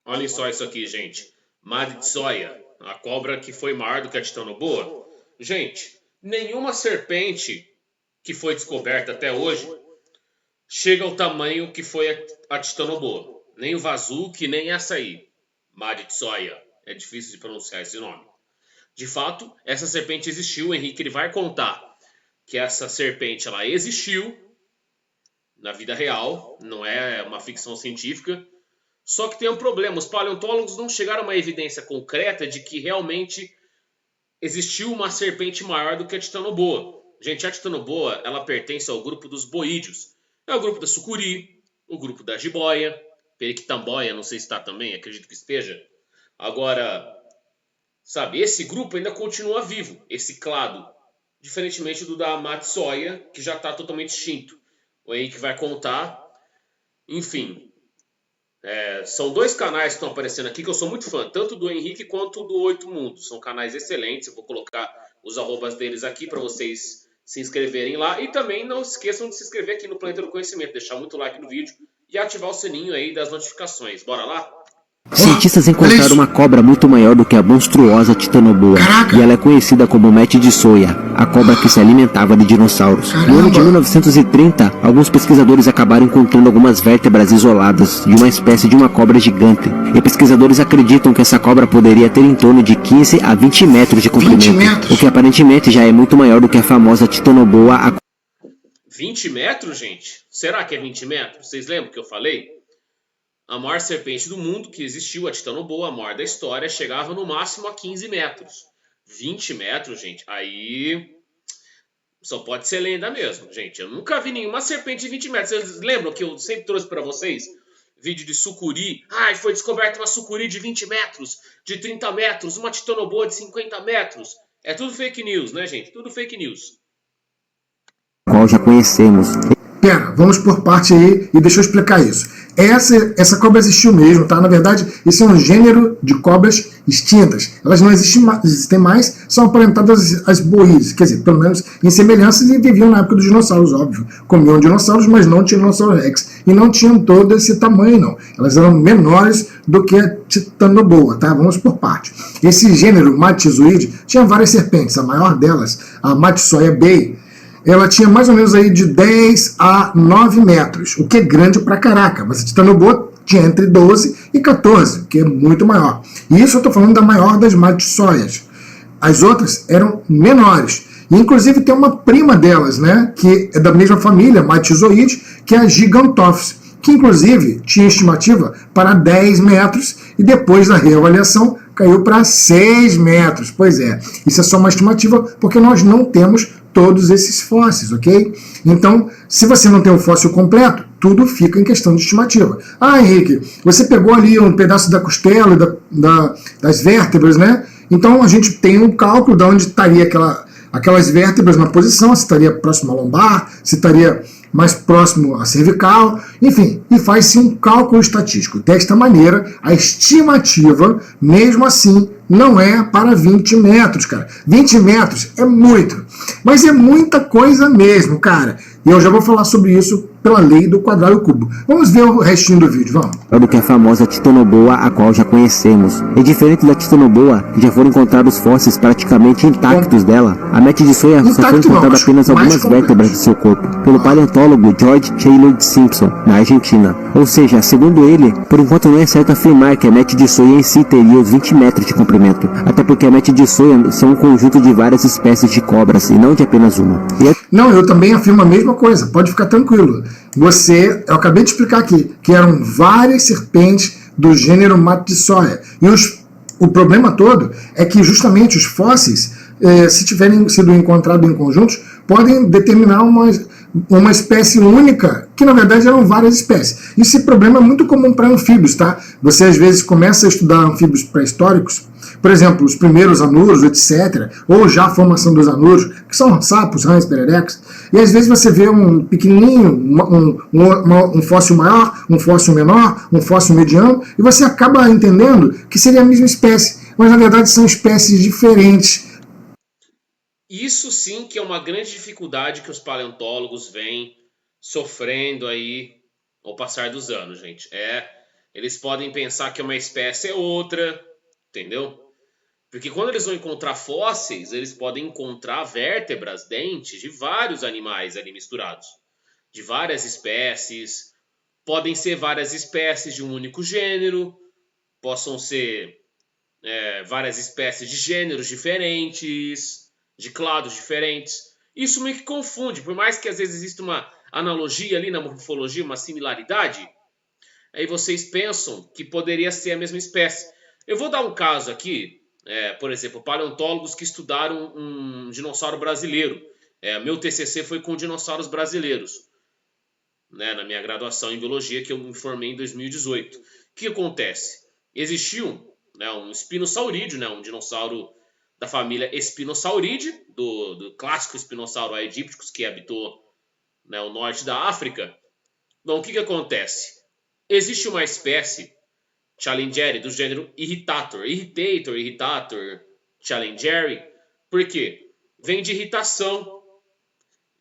Olhem só isso aqui, gente. Maditsoia, a cobra que foi maior do que a titanoboa. Gente, nenhuma serpente que foi descoberta até hoje chega ao tamanho que foi a titanoboa. Nem o Vazuki, nem essa aí. Maditsoia. É difícil de pronunciar esse nome. De fato, essa serpente existiu. O Henrique ele vai contar que essa serpente ela existiu na vida real, não é uma ficção científica. Só que tem um problema, os paleontólogos não chegaram a uma evidência concreta de que realmente existiu uma serpente maior do que a titanoboa. Gente, a titanoboa ela pertence ao grupo dos boídeos. É o grupo da sucuri, o grupo da jiboia, periquitamboia, não sei se está também, acredito que esteja. Agora, sabe, esse grupo ainda continua vivo, esse clado, diferentemente do da Matsoia, que já está totalmente extinto. O Henrique vai contar. Enfim, são dois canais que estão aparecendo aqui que eu sou muito fã, tanto do Henrique quanto do Oito Mundos. São canais excelentes, eu vou colocar os arrobas deles aqui para vocês se inscreverem lá. E também não esqueçam de se inscrever aqui no Planeta do Conhecimento, deixar muito like no vídeo e ativar o sininho aí das notificações. Bora lá? Cientistas encontraram uma cobra muito maior do que a monstruosa titanoboa. Caraca! E ela é conhecida como Mete de Soia, a cobra que se alimentava de dinossauros. Caramba! No ano de 1930, alguns pesquisadores acabaram encontrando algumas vértebras isoladas de uma espécie de uma cobra gigante. E pesquisadores acreditam que essa cobra poderia ter em torno de 15 a 20 metros de comprimento, 20 metros? o que aparentemente já é muito maior do que a famosa titanoboa. 20 metros, gente? Será que é 20 metros? Vocês lembram que eu falei? A maior serpente do mundo que existiu, a titanoboa, a maior da história, chegava no máximo a 15 metros. 20 metros, gente, aí só pode ser lenda mesmo, gente. Eu nunca vi nenhuma serpente de 20 metros. Vocês lembram que eu sempre trouxe para vocês vídeo de sucuri? Ai, foi descoberta uma sucuri de 20 metros, de 30 metros, uma titanoboa de 50 metros. É tudo fake news, né, gente? Tudo fake news. Qual já conhecemos. Pera, vamos por parte aí e deixa eu explicar isso. Essa cobra existiu mesmo, tá? Na verdade, esse é um gênero de cobras extintas. Elas não existem mais, são aparentadas às boídeas, quer dizer, pelo menos em semelhanças, e viviam na época dos dinossauros, óbvio. Comiam dinossauros, mas não Tiranossauro Rex. E não tinham todo esse tamanho, não. Elas eram menores do que a titanoboa, tá? Vamos por parte. Esse gênero Matizoide tinha várias serpentes. A maior delas, a Matsoia Bay, ela tinha mais ou menos aí de 10 a 9 metros, o que é grande pra caraca, mas a titanoboa tinha entre 12 e 14, que é muito maior. E isso eu estou falando da maior das Matsoias. As outras eram menores. E, inclusive, tem uma prima delas, né, que é da mesma família, Matizoide, que é a Gigantophis, que, inclusive, tinha estimativa para 10 metros e, depois da reavaliação, caiu para 6 metros. Pois é, isso é só uma estimativa porque nós não temos todos esses fósseis, ok? Então, se você não tem o fóssil completo, tudo fica em questão de estimativa. Ah, Henrique, você pegou ali um pedaço da costela, das vértebras, né? Então, a gente tem um cálculo de onde estaria aquelas vértebras na posição, se estaria próximo à lombar, se estaria mais próximo à cervical, enfim, e faz-se um cálculo estatístico. Desta maneira, a estimativa, mesmo assim, não é para 20 metros, cara. 20 metros é muito, mas é muita coisa mesmo, cara. E eu já vou falar sobre isso pela lei do quadrado cubo. Vamos ver o restinho do vídeo, vamos. Do que a famosa titanoboa, a qual já conhecemos. E diferente da titanoboa, que já foram encontrados fósseis praticamente intactos dela, a Mete de Soia só foi encontrada apenas algumas vértebras de seu corpo, pelo paleontólogo George Taylor Simpson, na Argentina. Ou seja, segundo ele, por enquanto não é certo afirmar que a Mete de Soia em si teria os 20 metros de comprimento, até porque a Mete de Soia são um conjunto de várias espécies de cobras, e não de apenas uma. Não, eu também afirmo a mesma coisa, pode ficar tranquilo. Eu acabei de explicar aqui, que eram várias serpentes do gênero Matsoia. E o problema todo é que justamente os fósseis, se tiverem sido encontrados em conjuntos, podem determinar uma espécie única, que na verdade eram várias espécies. Esse problema é muito comum para anfíbios, tá? Você às vezes começa a estudar anfíbios pré-históricos, por exemplo, os primeiros anuros, etc., ou já a formação dos anuros, que são sapos, rãs, pererecas, e às vezes você vê um pequenininho, um fóssil maior, um fóssil menor, um fóssil mediano, e você acaba entendendo que seria a mesma espécie, mas na verdade são espécies diferentes. Isso sim que é uma grande dificuldade que os paleontólogos vêm sofrendo aí ao passar dos anos, gente. Eles podem pensar que uma espécie é outra, entendeu? Porque quando eles vão encontrar fósseis, eles podem encontrar vértebras, dentes de vários animais ali misturados, de várias espécies. Podem ser várias espécies de um único gênero, possam ser várias espécies de gêneros diferentes, de clados diferentes. Isso meio que confunde, por mais que às vezes exista uma analogia ali na morfologia, uma similaridade, aí vocês pensam que poderia ser a mesma espécie. Eu vou dar um caso aqui, por exemplo, paleontólogos que estudaram um dinossauro brasileiro. Meu TCC foi com dinossauros brasileiros, né, na minha graduação em biologia, que eu me formei em 2018. O que acontece? Existiu, né, um espinosaurídeo, né, um dinossauro da família Spinosauridae, do clássico espinossauro aegypticus, que habitou, né, o norte da África. Então, o que acontece? Existe uma espécie, Challengeri, do gênero Irritator, Challengeri. Por quê? Vem de irritação,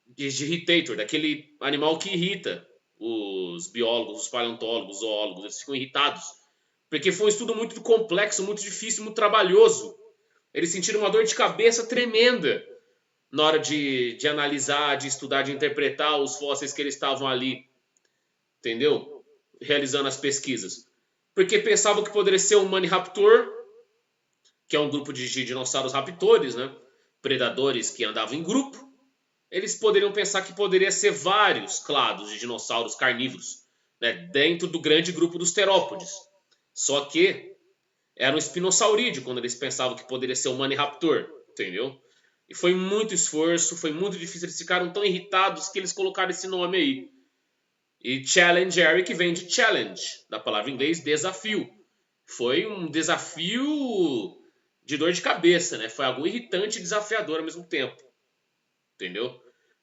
de Irritator, daquele animal que irrita os biólogos, os paleontólogos, os zoólogos. Eles ficam irritados, porque foi um estudo muito complexo, muito difícil, muito trabalhoso. Eles sentiram uma dor de cabeça tremenda na hora de analisar, de estudar, de interpretar os fósseis que eles estavam ali, entendeu? Realizando as pesquisas. Porque pensavam que poderia ser um Maniraptor, que é um grupo de dinossauros raptores, né? Predadores que andavam em grupo. Eles poderiam pensar que poderia ser vários clados de dinossauros carnívoros, né, dentro do grande grupo dos terópodes. Só que era um espinosaurídeo quando eles pensavam que poderia ser um Maniraptor, entendeu? E foi muito esforço, foi muito difícil. Eles ficaram tão irritados que eles colocaram esse nome aí. E Challengeri, que vem de challenge, da palavra em inglês desafio. Foi um desafio de dor de cabeça, né? Foi algo irritante e desafiador ao mesmo tempo. Entendeu?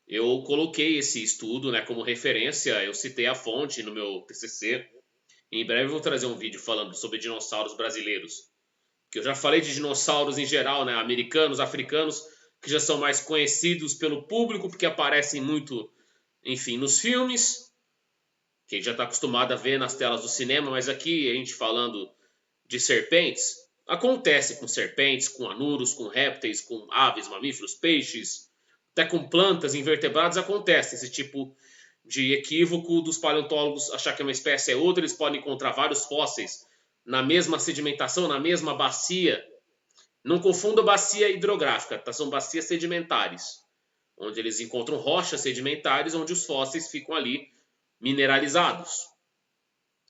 Eu coloquei esse estudo, né, como referência, eu citei a fonte no meu TCC. Em breve eu vou trazer um vídeo falando sobre dinossauros brasileiros. Que eu já falei de dinossauros em geral, né, americanos, africanos, que já são mais conhecidos pelo público, porque aparecem muito, enfim, nos filmes, que a gente já está acostumado a ver nas telas do cinema, mas aqui a gente falando de serpentes, acontece com serpentes, com anuros, com répteis, com aves, mamíferos, peixes, até com plantas, invertebrados, acontece esse tipo de equívoco dos paleontólogos achar que uma espécie é outra. Eles podem encontrar vários fósseis na mesma sedimentação, na mesma bacia. Não confunda bacia hidrográfica, tá? São bacias sedimentares, onde eles encontram rochas sedimentares, onde os fósseis ficam ali mineralizados.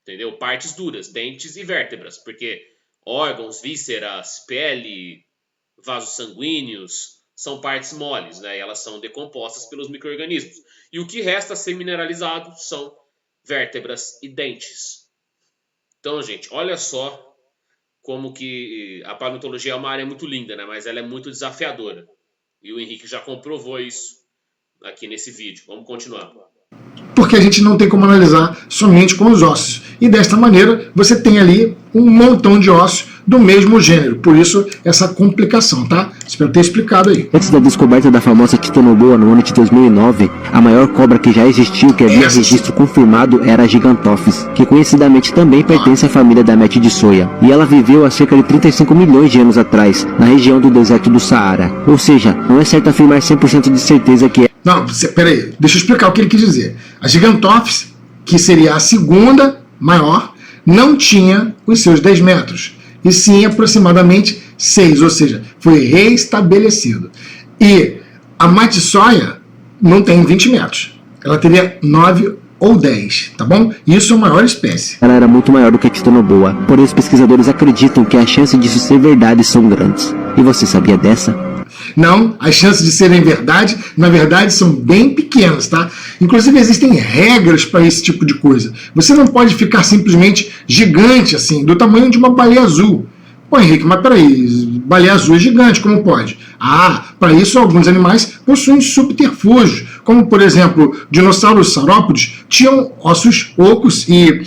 Entendeu? Partes duras, dentes e vértebras, porque órgãos, vísceras, pele, vasos sanguíneos são partes moles, né? E elas são decompostas pelos micro-organismos. E o que resta a ser mineralizado são vértebras e dentes. Então, gente, olha só como que a paleontologia é uma área muito linda, né? Mas ela é muito desafiadora. E o Henrique já comprovou isso aqui nesse vídeo. Vamos continuar. Porque a gente não tem como analisar somente com os ossos. E desta maneira, você tem ali um montão de ossos do mesmo gênero. Por isso, essa complicação, tá? Espero ter explicado aí. Antes da descoberta da famosa Titanoboa no ano de 2009, a maior cobra que já existiu, que havia registro confirmado, era a Gigantophis, que conhecidamente também pertence à família da Metidissoia. E ela viveu há cerca de 35 milhões de anos atrás, na região do deserto do Saara. Ou seja, não é certo afirmar 100% de certeza que é... Não, peraí, deixa eu explicar o que ele quis dizer. A Gigantophis, que seria a segunda maior, não tinha os seus 10 metros, e sim aproximadamente 6, ou seja, foi reestabelecido. E a Metidissoia não tem 20 metros, ela teria 9 ou 10, tá bom? Isso é a maior espécie. Ela era muito maior do que a Titanoboa, porém os pesquisadores acreditam que as chances disso ser verdade são grandes. E você sabia dessa? Não, as chances de serem verdade, na verdade, são bem pequenas, tá? Inclusive, existem regras para esse tipo de coisa. Você não pode ficar simplesmente gigante, assim, do tamanho de uma baleia azul. Pô, Henrique, mas peraí, baleia azul é gigante, como pode? Ah, para isso alguns animais possuem subterfúgios, como, por exemplo, dinossauros saurópodes tinham ossos ocos e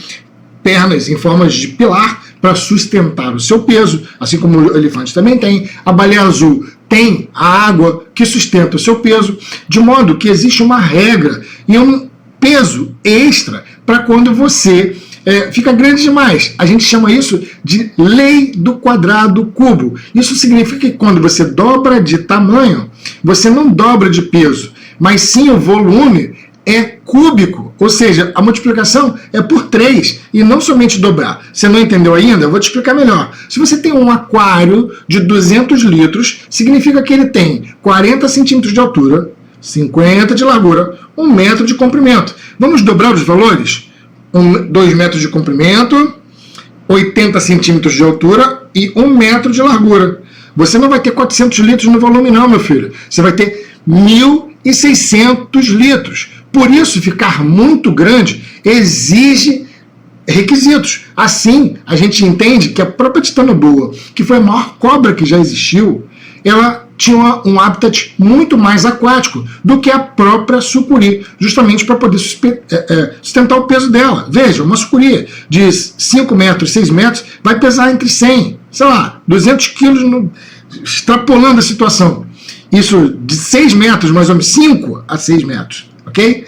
pernas em formas de pilar para sustentar o seu peso, assim como o elefante também tem. A baleia azul tem a água que sustenta o seu peso, de modo que existe uma regra e um peso extra para quando você fica grande demais. A gente chama isso de lei do quadrado cubo. Isso significa que quando você dobra de tamanho, você não dobra de peso, mas sim o volume é cúbico, ou seja, a multiplicação é por 3 e não somente dobrar. Você não entendeu ainda? Eu vou te explicar melhor. Se você tem um aquário de 200 litros, significa que ele tem 40 centímetros de altura, 50 de largura, 1 metro de comprimento. Vamos dobrar os valores? 2 metros de comprimento, 80 centímetros de altura e 1 metro de largura. Você não vai ter 400 litros no volume não, meu filho. Você vai ter 1.600 litros. Por isso, ficar muito grande exige requisitos. Assim, a gente entende que a própria titanoboa, que foi a maior cobra que já existiu, ela tinha um habitat muito mais aquático do que a própria sucuri, justamente para poder sustentar o peso dela. Veja, uma sucuri de 5 metros, 6 metros, vai pesar entre 100, sei lá, 200 quilos, extrapolando a situação. Isso de 6 metros, mais ou menos, 5 a 6 metros, ok?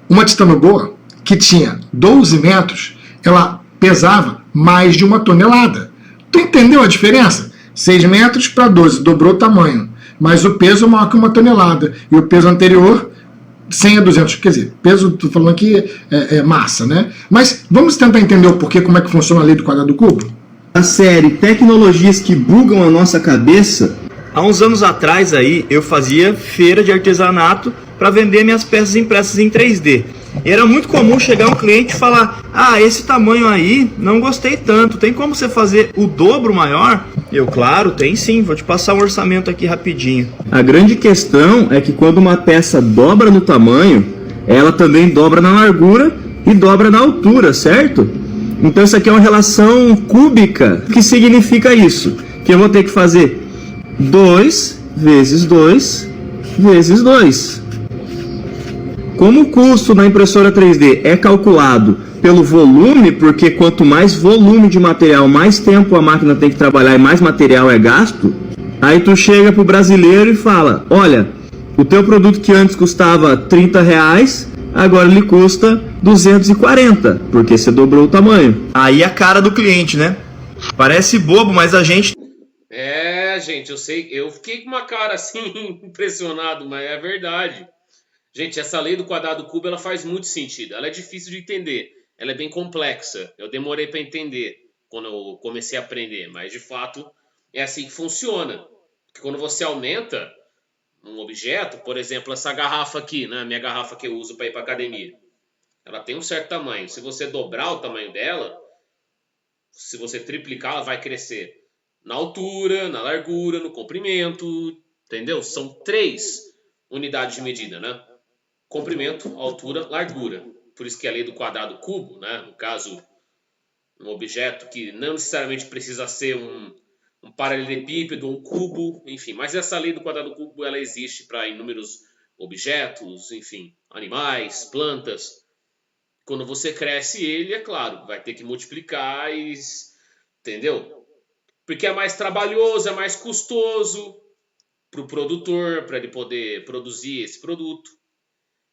Uma titanoboa que tinha 12 metros, ela pesava mais de 1 tonelada. Tu entendeu a diferença? 6 metros para 12, dobrou o tamanho, mas o peso é maior que 1 tonelada. E o peso anterior, 100 a 200, quer dizer, peso, estou falando aqui, é massa, né? Mas vamos tentar entender o porquê, como é que funciona a lei do quadrado cubo? A série Tecnologias que Bugam a Nossa Cabeça. Há uns anos atrás aí, eu fazia feira de artesanato para vender minhas peças impressas em 3D. E era muito comum chegar um cliente e falar: ah, esse tamanho aí, não gostei tanto, tem como você fazer o dobro maior? Eu, claro, tem sim, vou te passar um orçamento aqui rapidinho. A grande questão é que quando uma peça dobra no tamanho, ela também dobra na largura e dobra na altura, certo? Então isso aqui é uma relação cúbica. O que significa isso? Que eu vou ter que fazer 2 vezes 2 vezes 2. Como o custo na impressora 3D é calculado pelo volume, porque quanto mais volume de material, mais tempo a máquina tem que trabalhar e mais material é gasto, aí tu chega pro brasileiro e fala: olha, o teu produto que antes custava R$30, agora ele custa 240, porque você dobrou o tamanho. Aí a cara do cliente, né? Parece bobo, mas a gente... Gente, eu sei, eu fiquei com uma cara assim, impressionado, mas é verdade. Gente, essa lei do quadrado cubo, ela faz muito sentido. Ela é difícil de entender, ela é bem complexa. Eu demorei para entender quando eu comecei a aprender, mas de fato é assim que funciona. Porque quando você aumenta um objeto, por exemplo, essa garrafa aqui, né, minha garrafa que eu uso para ir para academia, ela tem um certo tamanho. Se você dobrar o tamanho dela, se você triplicar, ela vai crescer na altura, na largura, no comprimento, entendeu? São 3 unidades de medida, né? Comprimento, altura, largura. Por isso que a lei do quadrado cubo, né? No caso, um objeto que não necessariamente precisa ser um paralelepípedo, um cubo, enfim. Mas essa lei do quadrado cubo, ela existe para inúmeros objetos, enfim, animais, plantas. Quando você cresce ele, é claro, vai ter que multiplicar, entendeu? Porque é mais trabalhoso, é mais custoso para o produtor, para ele poder produzir esse produto.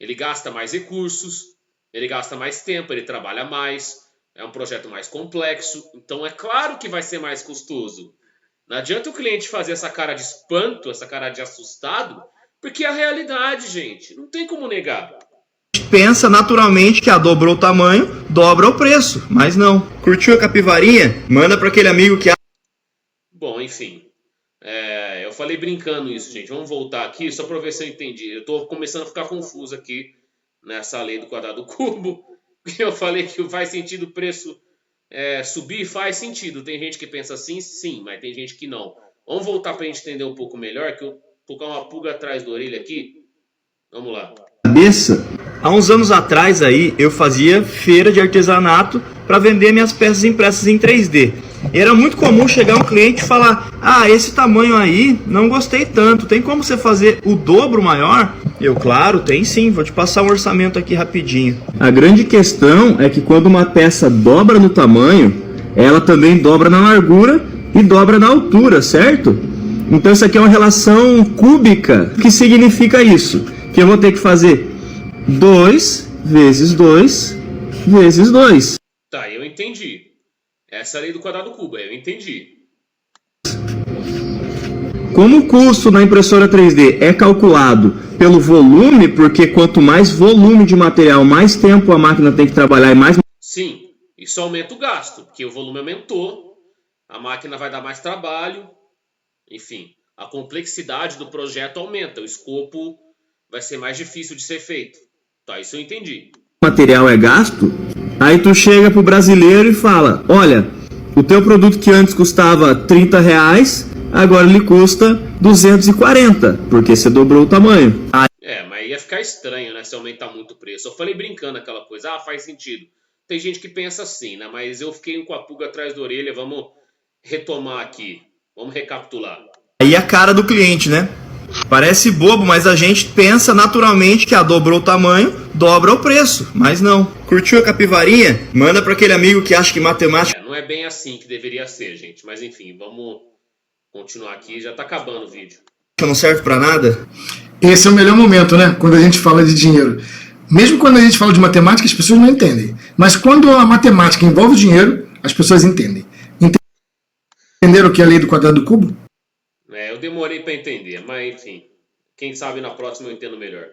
Ele gasta mais recursos, ele gasta mais tempo, ele trabalha mais, é um projeto mais complexo, então é claro que vai ser mais custoso. Não adianta o cliente fazer essa cara de espanto, essa cara de assustado, porque é a realidade, gente, não tem como negar. Pensa naturalmente que dobrou o tamanho, dobra o preço, mas não. Curtiu a capivarinha? Manda para aquele amigo que... Bom, enfim, eu falei brincando isso, gente. Vamos voltar aqui só para ver se eu entendi. Eu estou começando a ficar confuso aqui nessa lei do quadrado cubo. Eu falei que faz sentido o preço subir, faz sentido. Tem gente que pensa assim, sim, mas tem gente que não. Vamos voltar para a gente entender um pouco melhor, que eu tô com uma pulga atrás da orelha aqui. Vamos lá. Cabeça. Há uns anos atrás aí, eu fazia feira de artesanato para vender minhas peças impressas em 3D. E era muito comum chegar um cliente e falar: ah, esse tamanho aí, não gostei tanto, tem como você fazer o dobro maior? Eu, claro, tem sim, vou te passar um orçamento aqui rapidinho. A grande questão é que quando uma peça dobra no tamanho, ela também dobra na largura e dobra na altura, certo? Então isso aqui é uma relação cúbica. O que significa isso? Que eu vou ter que fazer 2 vezes 2 vezes 2. Tá, eu entendi. Essa é a lei do quadrado cubo, eu entendi. Como o custo na impressora 3D é calculado pelo volume, porque quanto mais volume de material, mais tempo a máquina tem que trabalhar e mais... Sim, isso aumenta o gasto, porque o volume aumentou, a máquina vai dar mais trabalho, enfim, a complexidade do projeto aumenta, o escopo vai ser mais difícil de ser feito. Tá, isso eu entendi. material é gasto, aí tu chega pro brasileiro e fala, olha, o teu produto que antes custava R$30, agora ele custa 240, porque você dobrou o tamanho. Mas ia ficar estranho, né, se aumentar muito o preço. Eu falei brincando aquela coisa, faz sentido. Tem gente que pensa assim, né, mas eu fiquei com a pulga atrás da orelha, vamos retomar aqui, vamos recapitular. Aí a cara do cliente, né? Parece bobo, mas a gente pensa naturalmente que dobrou o tamanho, dobra o preço, mas não. Curtiu a capivarinha? Manda para aquele amigo que acha que matemática... Não é bem assim que deveria ser, gente, mas enfim, vamos continuar aqui, já tá acabando o vídeo. Não serve para nada? Esse é o melhor momento, né? Quando a gente fala de dinheiro. Mesmo quando a gente fala de matemática, as pessoas não entendem. Mas quando a matemática envolve o dinheiro, as pessoas entendem. Entenderam o que é a lei do quadrado do cubo? Eu demorei para entender, mas enfim, quem sabe na próxima eu entendo melhor.